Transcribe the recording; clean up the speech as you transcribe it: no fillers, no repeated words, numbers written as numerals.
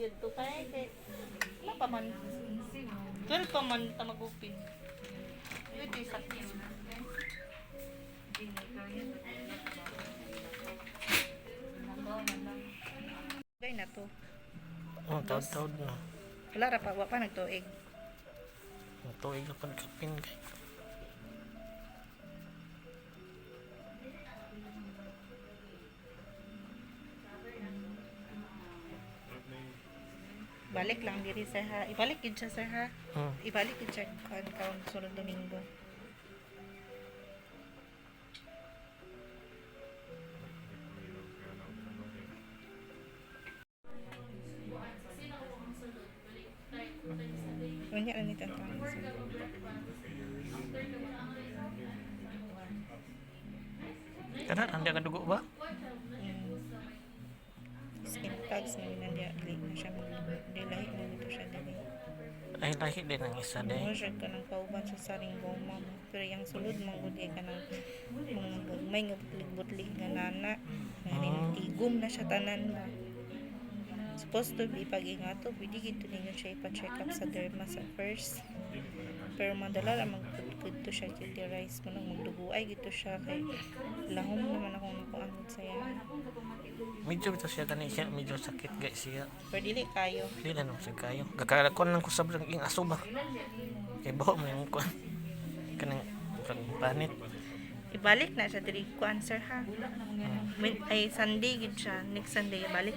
yun to kay wala pa man. Pero pa man ta magupin. Ito yung sakit. Gay na to. Oh, taod-taod na. Wala ra pa, wa pa nagtuig. Matuig na pagkapin kay. Balik lang diri sir ha. Ibalik gid siya sir ha. Hmm. Ibalik gid siya kaon sunod Domingo. Kunya na ni tantang. Kana anda ka dugo ba? Skin tags na niya dili na siya dilahi mo dito siya dili. Ay lahi din ang isa Mo day. siya ka ng kauban sa saring goma mo. Pero yung sulod mong gudi ka ng mga gagmay nga butlig-butlig nga nana. Ngayon tigom na siya tanan ba. Supposed to be pag-ingato, pwede gito ninyo siya ipa-check up sa derma sa first. Pero madala lang magpudkod to siya titirize mo nang magdugo ay gito siya kay lahom naman akong nakuanod sa yan. Medyo bitaw siya kani siya medyo sakit guys siya. Pero dili kayo. Dili na sa kayo. Gakalakon lang ko sa ing aso ba. Kay baho man yung kuan. Kanang panit. Ibalik na siya diri kuan sir ha. Ay Sunday gid siya, next Sunday ibalik.